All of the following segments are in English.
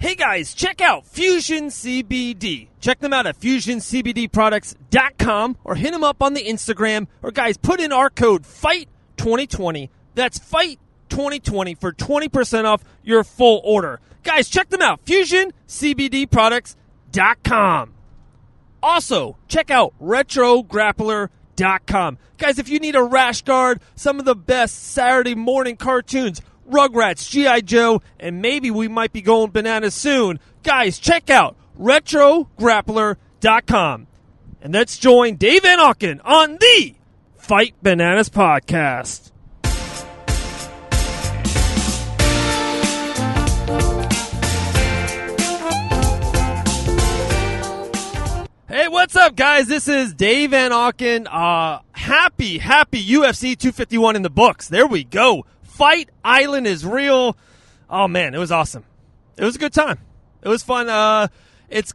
Hey guys, check out Fusion CBD. Check them out at FusionCBDProducts.com or hit them up on the Instagram. Or guys, put in our code FIGHT2020. That's FIGHT2020 for 20% off your full order. Guys, check them out, FusionCBDProducts.com. Also, check out RetroGrappler.com. Guys, if you need a rash guard, some of the best Saturday morning cartoons, Rugrats, G.I. Joe, and maybe we might be going bananas soon. Guys, check out RetroGrappler.com. And let's join Dave Van Auken on the Fight Bananas podcast. Hey, what's up, guys? This is Dave Van Auken. Happy UFC 251 in the books. There we go. Fight Island is real. Oh, man, it was awesome. It was a good time. It was fun. It's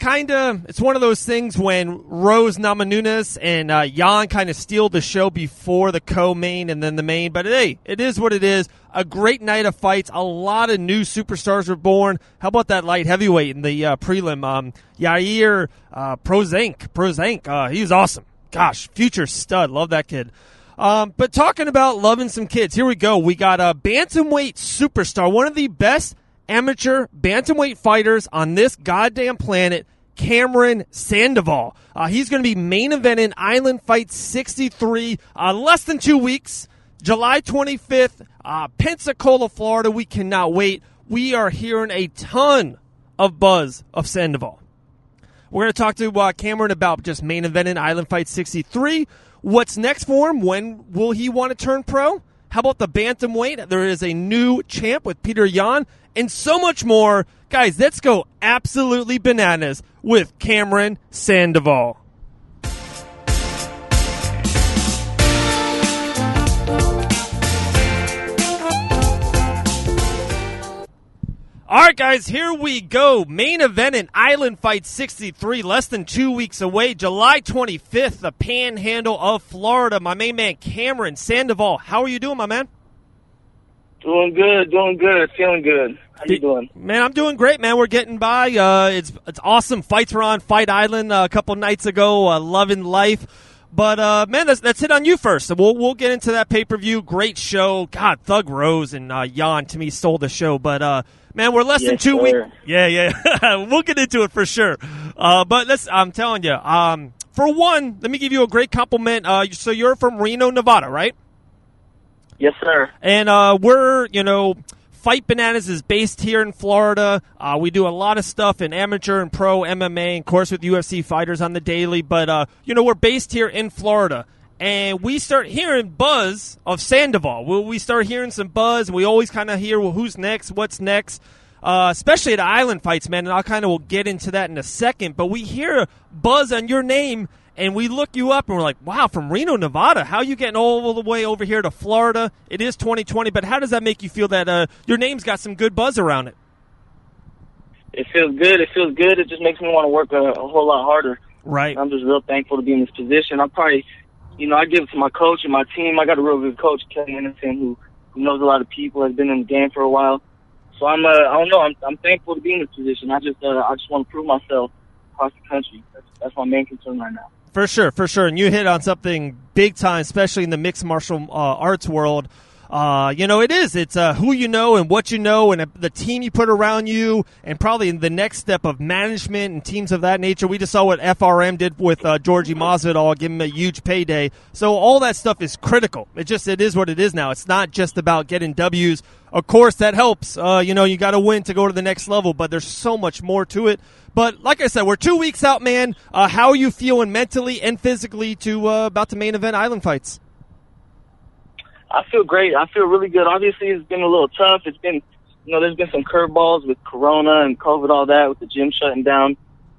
one of those things when Rose Namajunas and Jan kind of steal the show before the co-main and then the main. But, hey, it is what it is. A great night of fights. A lot of new superstars were born. How about that light heavyweight in the prelim? Yair Prozenk. He was awesome. Gosh, future stud. Love that kid. But talking about loving some kids, here we go. We got a bantamweight superstar, one of the best amateur bantamweight fighters on this goddamn planet, Cameron Sandoval. He's going to be main eventing Island Fight 63, less than 2 weeks, July 25th, Pensacola, Florida. We cannot wait. We are hearing a ton of buzz of Sandoval. We're going to talk to Cameron about just main eventing Island Fight 63. What's next for him? When will he want to turn pro? How about the bantamweight? There is a new champ with Peter Yan and so much more. Guys, let's go absolutely bananas with Cameron Sandoval. All right, guys, here we go. Main event in Island Fight 63, less than 2 weeks away, July 25th, the Panhandle of Florida. My main man, Cameron Sandoval. How are you doing, my man? Doing good, feeling good. How you doing? Man, I'm doing great, man. We're getting by. It's awesome. Fights were on Fight Island a couple nights ago. Loving life. But, man, let's hit on you first. We'll get into that pay-per-view. Great show. God, Thug Rose and Jan, to me, stole the show. But, man, we're less than 2 weeks. Yeah. We'll get into it for sure. But I'm telling you, for one, let me give you a great compliment. So you're from Reno, Nevada, right? Yes, sir. And Fight Bananas is based here in Florida. We do a lot of stuff in amateur and pro MMA, and, of course, with UFC fighters on the daily. But, we're based here in Florida. And we start hearing buzz of Sandoval. We start hearing some buzz. We always kind of hear, well, who's next, what's next, especially at Island Fights, man. And I'll kind of will get into that in a second. But we hear buzz on your name, and we look you up, and we're like, wow, from Reno, Nevada, how are you getting all the way over here to Florida? It is 2020, but how does that make you feel that your name's got some good buzz around it? It feels good. It just makes me want to work a whole lot harder. Right. I'm just real thankful to be in this position. I'm probably... I give it to my coach and my team. I got a real good coach, Kelly Anderson, who knows a lot of people, has been in the game for a while. So I don't know. I'm thankful to be in this position. I just want to prove myself across the country. That's my main concern right now. For sure. And you hit on something big time, especially in the mixed martial arts world. It is. It's who you know and what you know and the team you put around you and probably the next step of management and teams of that nature. We just saw what FRM did with Georgie Masvidal, give him a huge payday. So all that stuff is critical. It is what it is now. It's not just about getting W's. Of course, that helps. You got to win to go to the next level, but there's so much more to it. But like I said, we're 2 weeks out, man. How are you feeling mentally and physically to about the main event Island Fights? I feel great. I feel really good. Obviously, it's been a little tough. It's been, there's been some curveballs with Corona and COVID, all that, with the gym shutting down.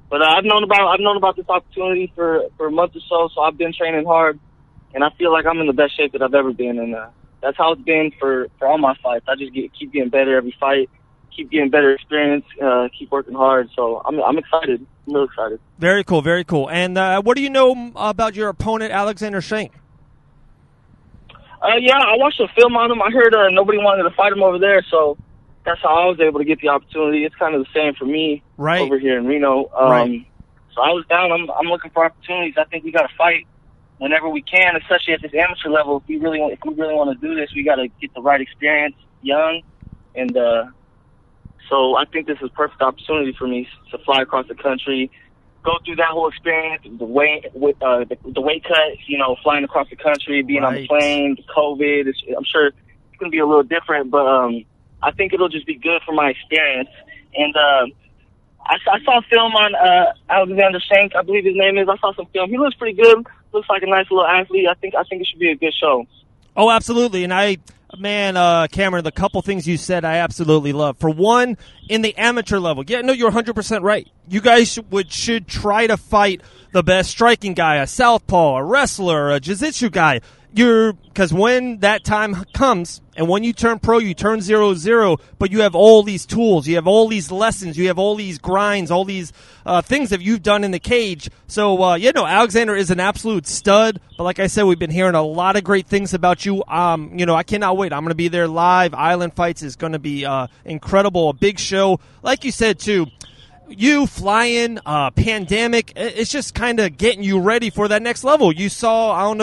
But I've known about this opportunity for a month or so I've been training hard, and I feel like I'm in the best shape that I've ever been. And that's how it's been for all my fights. I just keep getting better every fight, keep getting better experience, keep working hard. So I'm excited. I'm really excited. Very cool, very cool. And what do you know about your opponent, Alexander Shank? Yeah, I watched the film on him. I heard nobody wanted to fight him over there, so that's how I was able to get the opportunity. It's kind of the same for me over here in Reno. So I was down. I'm looking for opportunities. I think we got to fight whenever we can, especially at this amateur level. If we really want to do this, we got to get the right experience young, and so I think this is a perfect opportunity for me to fly across the country, go through that whole experience, the weight cut, flying across the country, being on the plane, the COVID. I'm sure it's going to be a little different, but I think it'll just be good for my experience. And I saw film on Alexander Shank, I believe his name is. I saw some film. He looks pretty good. Looks like a nice little athlete. I think it should be a good show. Oh, absolutely. And Cameron, the couple things you said I absolutely love. For one, in the amateur level, you're 100% right. You guys should try to fight the best striking guy, a southpaw, a wrestler, a jiu-jitsu guy. Because when that time comes, and when you turn pro, you turn 0-0, but you have all these tools, you have all these lessons, you have all these grinds, all these things that you've done in the cage. So, Alexander is an absolute stud, but like I said, we've been hearing a lot of great things about you. I cannot wait. I'm going to be there live. Island Fights is going to be incredible, a big show. Like you said, too, you flying, pandemic, it's just kind of getting you ready for that next level. You saw,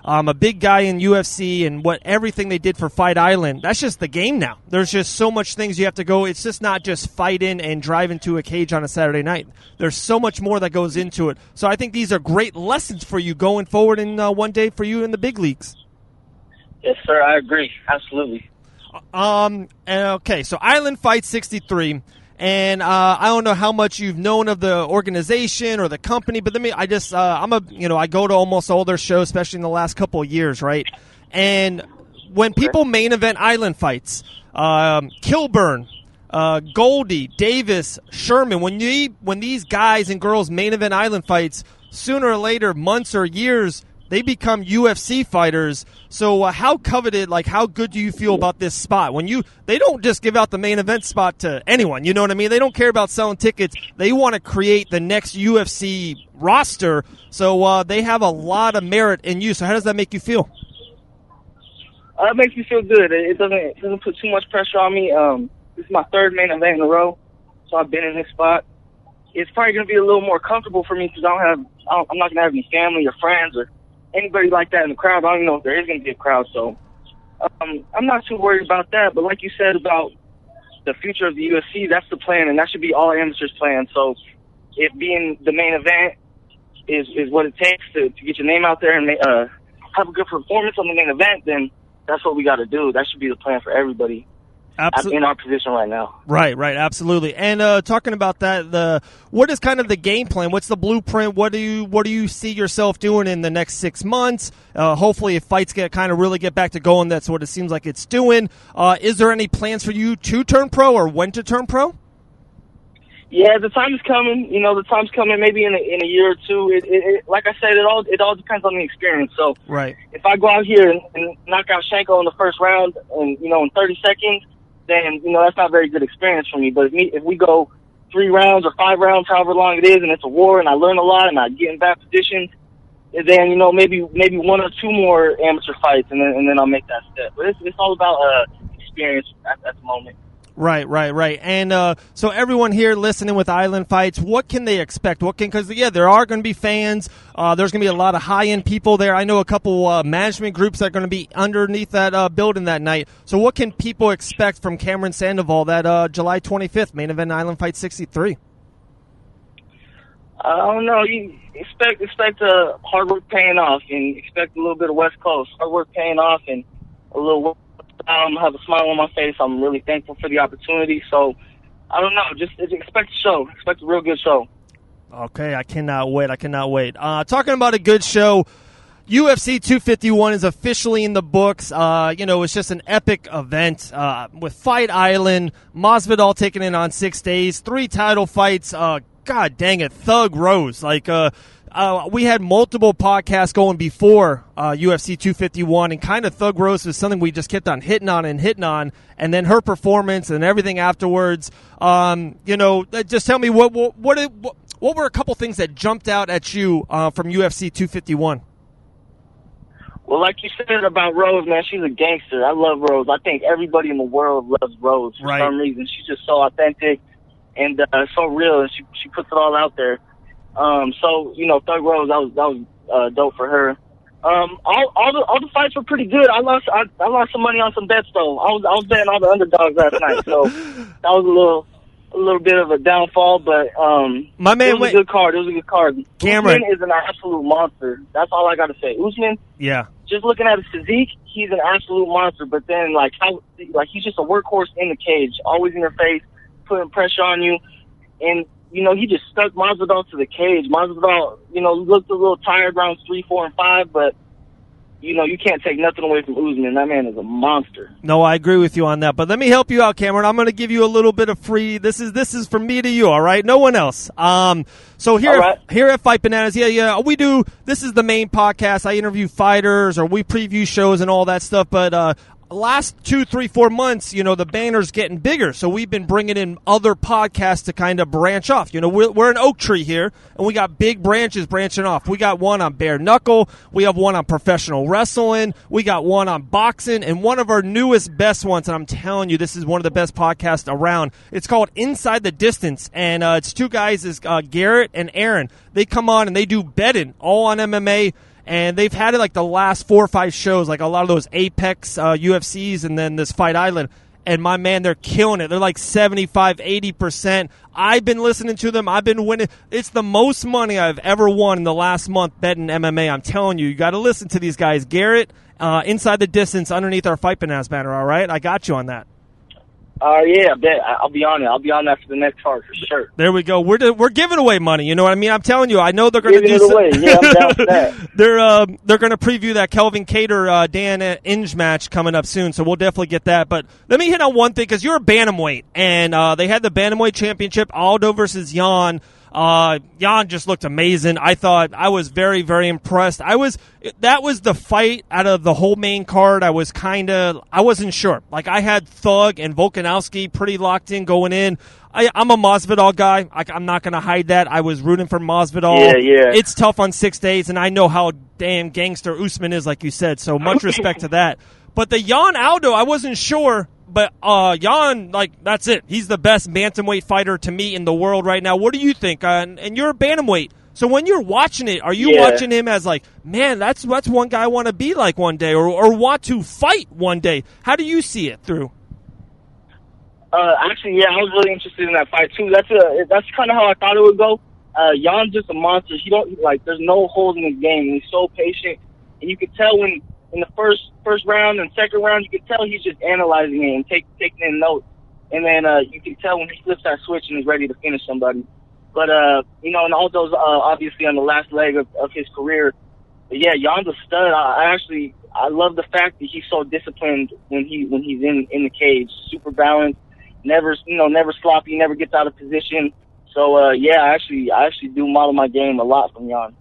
a big guy in UFC and everything they did for Fight Island. That's just the game now. There's just so much things you have to go. It's just not just fight in and drive into a cage on a Saturday night. There's so much more that goes into it. So I think these are great lessons for you going forward in one day for you in the big leagues. Yes, sir. I agree. Absolutely. Okay, so Island Fight 63. And I don't know how much you've known of the organization or the company, but I go to almost all their shows, especially in the last couple of years, right? And when people main event Island Fights, Kilburn, Goldie, Davis, Sherman, when these guys and girls main event Island Fights, sooner or later, months or years, they become UFC fighters. So how coveted, how good do you feel about this spot? They don't just give out the main event spot to anyone, you know what I mean? They don't care about selling tickets. They want to create the next UFC roster. So they have a lot of merit in you. So how does that make you feel? It makes me feel good. It doesn't put too much pressure on me. This is my third main event in a row, so I've been in this spot. It's probably going to be a little more comfortable for me because I'm not going to have any family or friends or anybody like that in the crowd. I don't even know if there is going to be a crowd, so I'm not too worried about that. But like you said about the future of the UFC, that's the plan, and that should be all amateurs' plan. So if being the main event is what it takes to get your name out there and have a good performance on the main event, then that's what we got to do. That should be the plan for everybody. In our position right now. Right, absolutely. And talking about that, what is kind of the game plan? What's the blueprint? What do you see yourself doing in the next 6 months? Hopefully, if fights really get back to going, that's what it seems like it's doing. Is there any plans for you to turn pro or when to turn pro? Yeah, the time is coming. The time's coming. Maybe in a year or two. It like I said, it all depends on the experience. So, right. If I go out here and knock out Shanko in the first round, and in 30 seconds. Then, that's not a very good experience for me. But if we go 3 rounds or 5 rounds, however long it is, and it's a war, and I learn a lot, and I get in bad positions, then, maybe 1 or 2 more amateur fights, and then I'll make that step. But it's all about experience at the moment. Right. And so everyone here listening with Island Fights, what can they expect? Because there are going to be fans. There's going to be a lot of high-end people there. I know a couple management groups that are going to be underneath that building that night. So what can people expect from Cameron Sandoval that July 25th, main event Island Fight 63? I don't know. You expect hard work paying off, and expect a little bit of West Coast. Hard work paying off and a little work. Have a smile on my face. I'm really thankful for the opportunity. So, I don't know. Just expect a show. Expect a real good show. Okay, I cannot wait. Talking about a good show, UFC 251 is officially in the books. It's just an epic event with Fight Island, Masvidal taking it on 6 days, 3 title fights. God dang it, Thug Rose. We had multiple podcasts going before UFC 251, and kind of Thug Rose was something we just kept on hitting on, and then her performance and everything afterwards. Just tell me what were a couple things that jumped out at you from UFC 251? Well, like you said about Rose, man, she's a gangster. I love Rose. I think everybody in the world loves Rose for some reason. She's just so authentic and so real, and she puts it all out there. So, you know, Thug Rose, that was dope for her. All the fights were pretty good. I lost some money on some bets though. I was betting all the underdogs last night, so that was a little bit of a downfall. But my man, it was a good card. It was a good card. Cameron Usman is an absolute monster. That's all I got to say. Usman, yeah. Just looking at his physique, he's an absolute monster. But then, like he's just a workhorse in the cage, always in your face, putting pressure on you, and. You know, he just stuck Masvidal to the cage. Masvidal, you know, looked a little tired rounds 3, 4, and 5, but, you know, you can't take nothing away from Usman. That man is a monster. No, I agree with you on that. But let me help you out, Cameron. I'm going to give you a little bit of free. This is from me to you, all right? No one else. So here at Fight Bananas, we do. This is the main podcast. I interview fighters or we preview shows and all that stuff. But last 2, 3, 4 months, you know, the banner's getting bigger. So we've been bringing in other podcasts to kind of branch off. You know, we're an oak tree here, and we got big branches branching off. We got one on bare knuckle. We have one on professional wrestling. We got one on boxing, and one of our newest best ones, and I'm telling you, this is one of the best podcasts around. It's called Inside the Distance, and it's two guys, is Garrett and Aaron. They come on and they do betting all on MMA. And they've had it like the last 4 or 5 shows, like a lot of those Apex UFCs and then this Fight Island. And my man, they're killing it. They're like 75, 80%. I've been listening to them. I've been winning. It's the most money I've ever won in the last month betting MMA. I'm telling you, you got to listen to these guys. Garrett, Inside the Distance, underneath our Fight Bananas banner, all right? I got you on that. Yeah, I bet. I'll be on it. I'll be on that for the next card for sure. There we go. We're giving away money. You know what I mean? I'm telling you. I know they're going to do. Away. Yeah, I'm down for that. They're going to preview that Kelvin Cater Dan Inge match coming up soon, so we'll definitely get that. But let me hit on one thing because you're a bantamweight, and they had the bantamweight championship, Aldo versus Jan. Jan just looked amazing. I was very, very impressed. That was the fight out of the whole main card. I wasn't sure. Like, I had Thug and Volkanovski pretty locked in going in. I'm a Masvidal guy. I'm not going to hide that. I was rooting for Masvidal. Yeah. It's tough on 6 days, and I know how damn gangster Usman is, like you said, so much respect to that. But the Jan Aldo, I wasn't sure. But Jan, that's it. He's the best bantamweight fighter to me in the world right now. What do you think? And you're a bantamweight. So when you're watching it, are you watching him as like, man, that's one guy I want to be like one day or want to fight one day? How do you see it through? Actually, yeah, I was really interested in that fight too. That's kind of how I thought it would go. Jan's just a monster. There's no holes in his game. He's so patient, and you could tell when in the first round and second round, you could tell he's just analyzing it and taking in notes. And then you can tell when he flips that switch and is ready to finish somebody. But you know, and all those obviously on the last leg of his career. But yeah, Jan's a stud. I love the fact that he's so disciplined when he's in the cage. Super balanced. Never sloppy, never gets out of position. So, I actually do model my game a lot from Jan.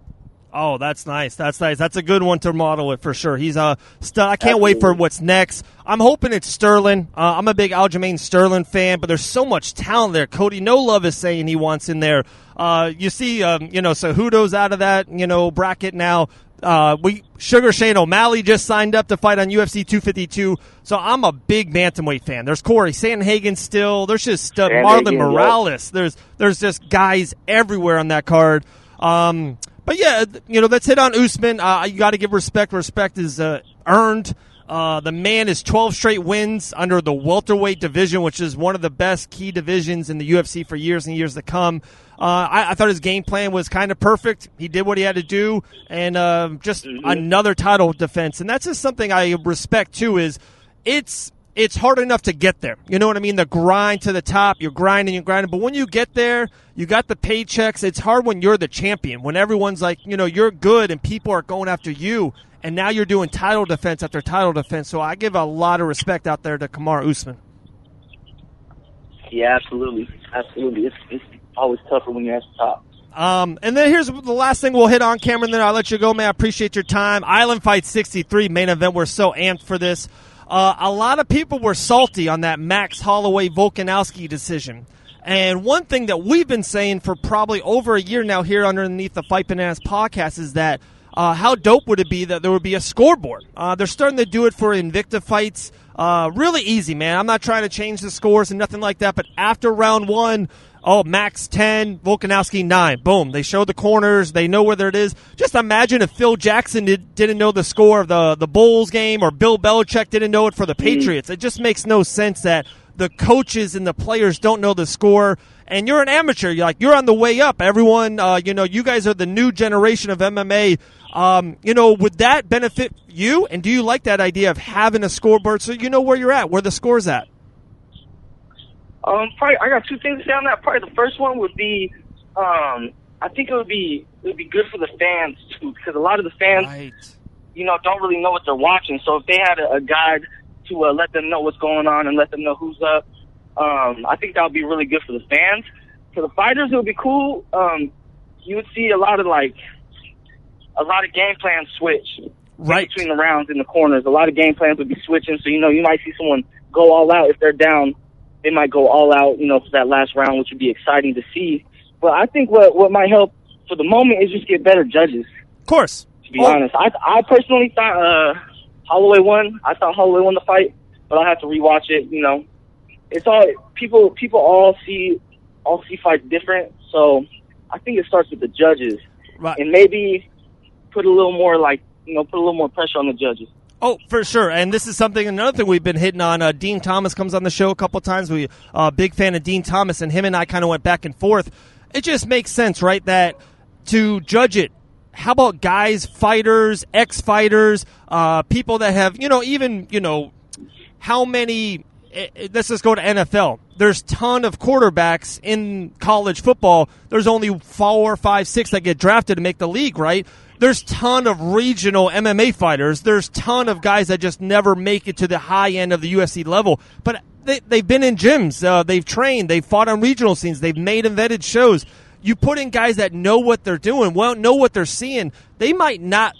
Oh, that's nice. That's nice. That's a good one to model it for sure. He's a stud. I can't wait for what's next. I'm hoping it's Sterling. I'm a big Aljamain Sterling fan, but there's so much talent there. Cody No Love is saying he wants in there. You see, Cejudo's out of that, bracket now. Sugar Shane O'Malley just signed up to fight on UFC 252. So I'm a big bantamweight fan. There's Corey Sandhagen still. There's just Marlon Morales. Yeah. There's just guys everywhere on that card. But yeah, let's hit on Usman. You got to give respect. Respect is earned. The man is 12 straight wins under the welterweight division, which is one of the best key divisions in the UFC for years and years to come. I thought his game plan was kind of perfect. He did what he had to do, and just another title defense. And that's just something I respect too. Is it's hard enough to get there. You know what I mean? The grind to the top. You're grinding. But when you get there, you got the paychecks. It's hard when you're the champion, when everyone's like, you're good and people are going after you. And now you're doing title defense after title defense. So I give a lot of respect out there to Kamaru Usman. Yeah, absolutely. Absolutely. It's always tougher when you're at the top. And then here's the last thing we'll hit on, Cameron, then I'll let you go, man. I appreciate your time. Island Fight 63 main event. We're so amped for this. A lot of people were salty on that Max Holloway-Volkanovski decision. And one thing that we've been saying for probably over a year now here underneath the Fight Bananas podcast is that how dope would it be that there would be a scoreboard? They're starting to do it for Invicta fights. Really easy, man. I'm not trying to change the scores and nothing like that, but after round 1, Max 10, Volkanovski 9. Boom. They show the corners. They know whether it is. Just imagine if Phil Jackson didn't know the score of the Bulls game, or Bill Belichick didn't know it for the Patriots. It just makes no sense that the coaches and the players don't know the score. And you're an amateur. You're on the way up. Everyone, you guys are the new generation of MMA. Would that benefit you? And do you like that idea of having a scoreboard so you know where you're at, where the score's at? Probably, I got 2 things to say on that. Probably the first one would be, I think it would be good for the fans too, because a lot of the fans, don't really know what they're watching. So if they had a guide to let them know what's going on and let them know who's up, I think that would be really good for the fans. For the fighters, it would be cool. You would see a lot of game plans switch between the rounds in the corners. A lot of game plans would be switching. So you might see someone go all out if they're down. They might go all out, for that last round, which would be exciting to see. But I think what might help for the moment is just get better judges. Of course. To be honest, I personally thought Holloway won. I thought Holloway won the fight, but I'll have to rewatch it. It's all people all see fights different. So I think it starts with the judges, and maybe put a little more pressure on the judges. Oh, for sure. And this is another thing we've been hitting on. Dean Thomas comes on the show a couple times. We big fan of Dean Thomas, and him and I kind of went back and forth. It just makes sense, right, that to judge it, how about guys, fighters, ex-fighters, people that have, how many, let's just go to NFL. There's a ton of quarterbacks in college football. There's only 4, 5, 6 that get drafted to make the league, right? There's a ton of regional MMA fighters. There's a ton of guys that just never make it to the high end of the UFC level. But they've been in gyms. They've trained. They've fought on regional scenes. They've made and vetted shows. You put in guys that know what they're doing, know what they're seeing. They might not.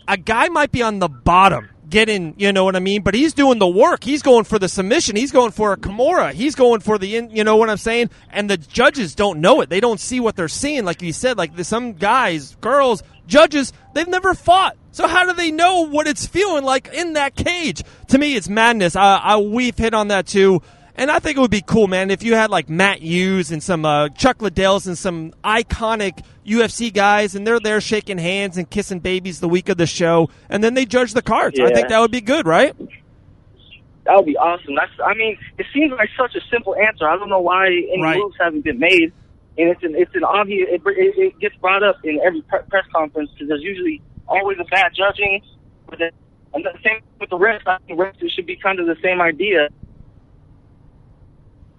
A guy might be on the bottom getting, you know what I mean? But he's doing the work. He's going for the submission. He's going for a Kimura. He's going for you know what I'm saying? And the judges don't know it. They don't see what they're seeing. Like you said, some guys, girls, judges, they've never fought. So how do they know what it's feeling like in that cage? To me, it's madness. We've hit on that too. And I think it would be cool, man, if you had Matt Hughes and some Chuck Liddells and some iconic UFC guys, and they're there shaking hands and kissing babies the week of the show, and then they judge the cards. Yeah. I think that would be good, right? That would be awesome. It seems like such a simple answer. I don't know why any moves haven't been made, and it's an obvious. It gets brought up in every press conference because there's usually always a bad judging. And the same with the refs. I think refs, it should be kind of the same idea.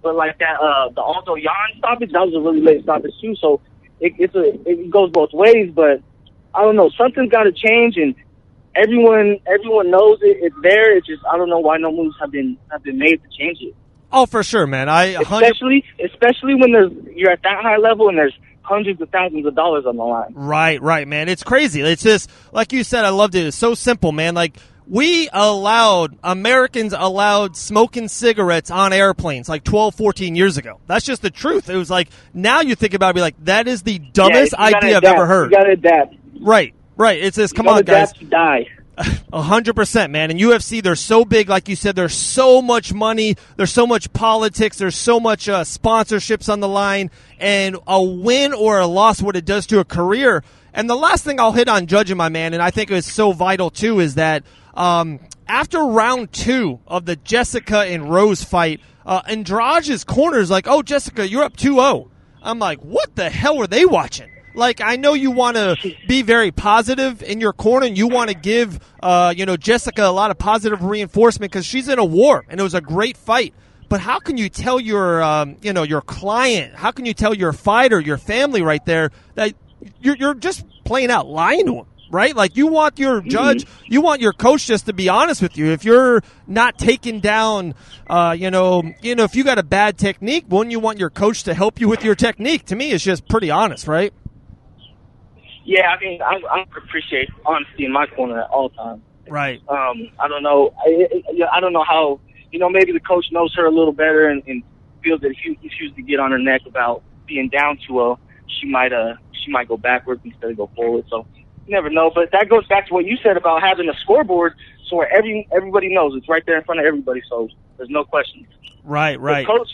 But the Aldo Yan stoppage, that was a really late stoppage too. So it goes both ways. But I don't know, something's got to change, and everyone knows it. It's there. It's just I don't know why no moves have been made to change it. Oh, for sure, man. Especially when you're at that high level and there's hundreds of thousands of dollars on the line. Right, man. It's crazy. It's just like you said. I loved it. It's so simple, man. Americans allowed smoking cigarettes on airplanes 12, 14 years ago. That's just the truth. It was now you think about it, that is the dumbest idea I've ever heard. You gotta adapt. Right. It's just, come on, guys. To die. 100%, man. In UFC, they're so big, like you said, there's so much money, there's so much politics, there's so much sponsorships on the line, and a win or a loss, what it does to a career. And the last thing I'll hit on judging, my man, and I think it's so vital too, is that after round 2 of the Jessica and Rose fight, Andrade's corner is oh, Jessica, you're up 2-0. I'm what the hell were they watching? I know you want to be very positive in your corner, and you want to give, Jessica a lot of positive reinforcement because she's in a war, and it was a great fight. But how can you tell your, your client, how can you tell your fighter, your family right there that you're just plain out lying to them? Right? You want your judge, you want your coach just to be honest with you. If you're not taking down, if you got a bad technique, wouldn't you want your coach to help you with your technique? To me, it's just pretty honest, right? Yeah, I appreciate honesty in my corner at all times. Right. I don't know. I don't know how, maybe the coach knows her a little better and feels that if she was to get on her neck about being down 2-0, she might go backwards instead of go forward. So never know. But that goes back to what you said about having a scoreboard, so where everybody knows it's right there in front of everybody, so there's no questions. Right. The coach,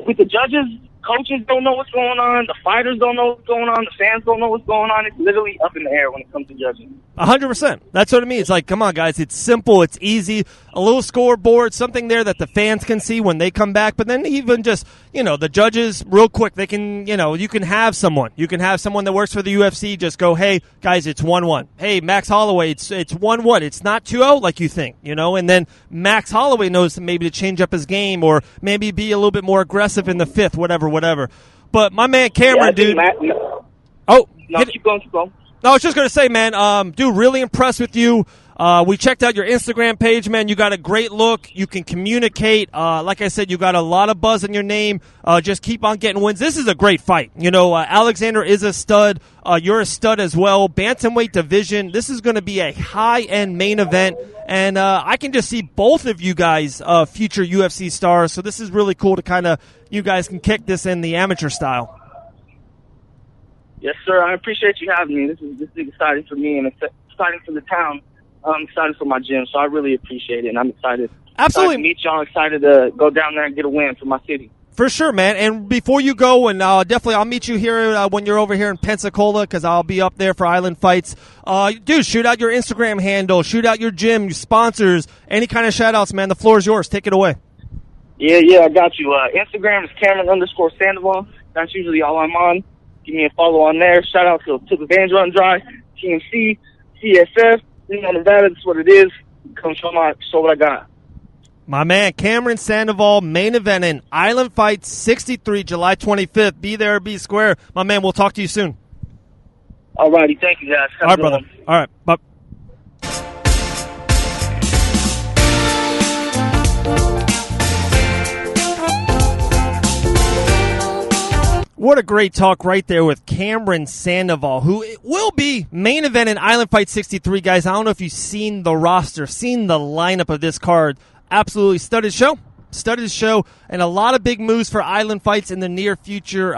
with the judges, coaches don't know what's going on. The fighters don't know what's going on. The fans don't know what's going on. It's literally up in the air when it comes to judging. 100%. That's what I mean. It's like, come on, guys. It's simple. It's easy. A little scoreboard, something there that the fans can see when they come back. But then even just, the judges, real quick, they can, you can have someone. You can have someone that works for the UFC just go, hey, guys, it's 1-1. Hey, Max Holloway, it's 1-1. It's not 2-0 like you think, And then Max Holloway knows maybe to change up his game or maybe be a little bit more aggressive in the fifth, whatever. But my man Cameron, dude. Keep going. No, I was just going to say, man, dude, really impressed with you. We checked out your Instagram page, man. You got a great look. You can communicate. Like I said, you got a lot of buzz in your name. Just keep on getting wins. This is a great fight. Alexander is a stud. You're a stud as well. Bantamweight division. This is going to be a high-end main event. And I can just see both of you guys future UFC stars. So this is really cool to kind of, you guys can kick this in the amateur style. Yes, sir. I appreciate you having me. This is exciting for me and it's exciting for the town. I'm excited for my gym, so I really appreciate it, and I'm excited. Absolutely. Excited to meet y'all. Excited to go down there and get a win for my city. For sure, man. And before you go, and definitely I'll meet you here when you're over here in Pensacola because I'll be up there for Island Fights. Dude, shoot out your Instagram handle. Shoot out your gym, your sponsors, any kind of shout-outs, man. The floor is yours. Take it away. Yeah, I got you. Instagram is Cameron_Sandoval. That's usually all I'm on. Give me a follow on there. Shout out to the Van Run Dry, TMC, CSF. Nevada, that's what it is. Come show what I got. My man, Cameron Sandoval, main event in Island Fights 63, July 25th. Be there, be square. My man, we'll talk to you soon. All righty. Thank you, guys. All right, brother. All right. Bye. What a great talk right there with Cameron Sandoval, who will be main event in Island Fight 63. Guys, I don't know if you've seen the roster, seen the lineup of this card. Absolutely studded show, and a lot of big moves for Island Fights in the near future.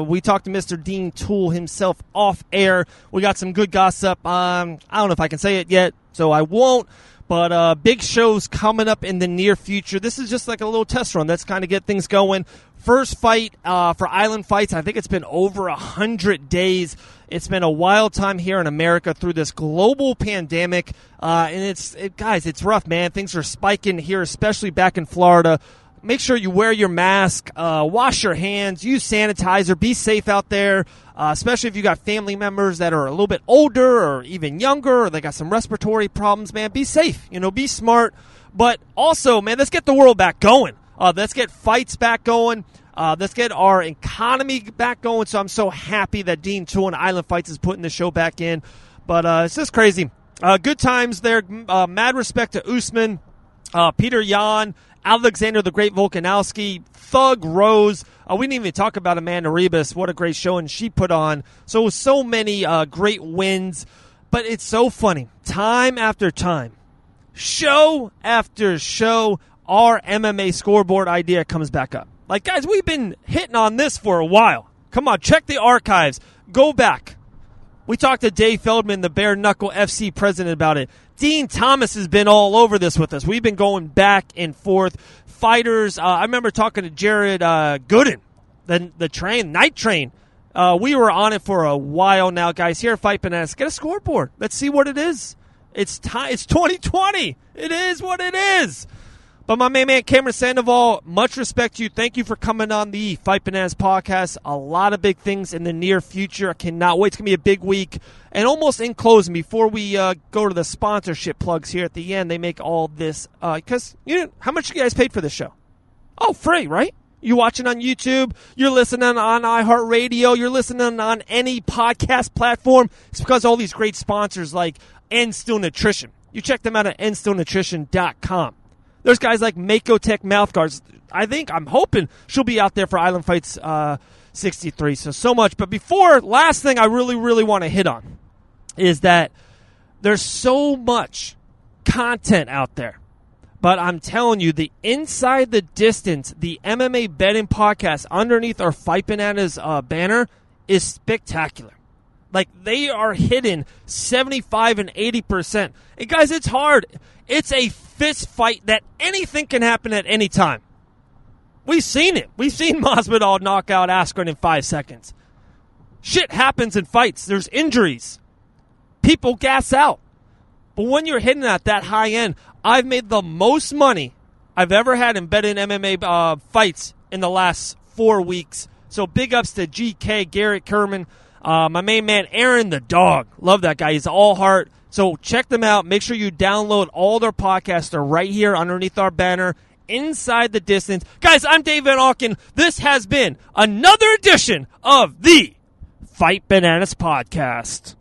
We talked to Mr. Dean Toole himself off air. We got some good gossip. I don't know if I can say it yet, so I won't. But big shows coming up in the near future. This is just like a little test run. Let's kind of get things going. First fight for Island Fights. I think it's been over 100 days. It's been a wild time here in America through this global pandemic. And guys, it's rough, man. Things are spiking here, especially back in Florida. Make sure you wear your mask, wash your hands, use sanitizer, be safe out there, especially if you got family members that are a little bit older or even younger, or they got some respiratory problems, man. Be safe, be smart. But also, man, let's get the world back going. Let's get fights back going. Let's get our economy back going. So I'm so happy that Dean Toole and Island Fights is putting the show back in. But it's just crazy. Good times there. Mad respect to Usman, Peter Yan, Alexander the Great Volkanovski, Thug Rose. We didn't even talk about Amanda Ribas. What a great showing she put on. So many great wins. But it's so funny. Time after time, show after show, our MMA scoreboard idea comes back up. Like, guys, we've been hitting on this for a while. Come on, check the archives. Go back. We talked to Dave Feldman, the Bare Knuckle FC president, about it. Dean Thomas has been all over this with us. We've been going back and forth. Fighters, I remember talking to Jared Gooden, the Night Train. We were on it for a while now, guys. Here at Fight Bananas, get a scoreboard. Let's see what it is. It's 2020. It is what it is. But my main man, Cameron Sandoval, much respect to you. Thank you for coming on the Fight Bananas podcast. A lot of big things in the near future. I cannot wait. It's going to be a big week. And almost in closing, before we go to the sponsorship plugs here at the end, they make all this. Because, how much you guys paid for this show? Oh, free, right? You're watching on YouTube. You're listening on iHeartRadio. You're listening on any podcast platform. It's because all these great sponsors like End Still Nutrition. You check them out at endstillnutrition.com. There's guys like Mako Tech Mouthguards. I'm hoping she'll be out there for Island Fights 63. So much. But last thing I really, really want to hit on is that there's so much content out there. But I'm telling you, the Inside the Distance, the MMA betting podcast underneath our Fight Bananas banner is spectacular. Like, they are hitting 75 and 80%. And guys, it's hard. It's a fist fight that anything can happen at any time. We've seen it. We've seen Masvidal knock out Askren in 5 seconds. Shit happens in fights. There's injuries. People gas out. But when you're hitting at that high end, I've made the most money I've ever had in betting MMA fights in the last 4 weeks. So big ups to GK, Garrett Kerman, my main man, Aaron the Dog. Love that guy. He's all heart. So check them out. Make sure you download all their podcasts. They're right here underneath our banner, Inside the Distance. Guys, I'm Dave Van Auken. This has been another edition of the Fight Bananas Podcast.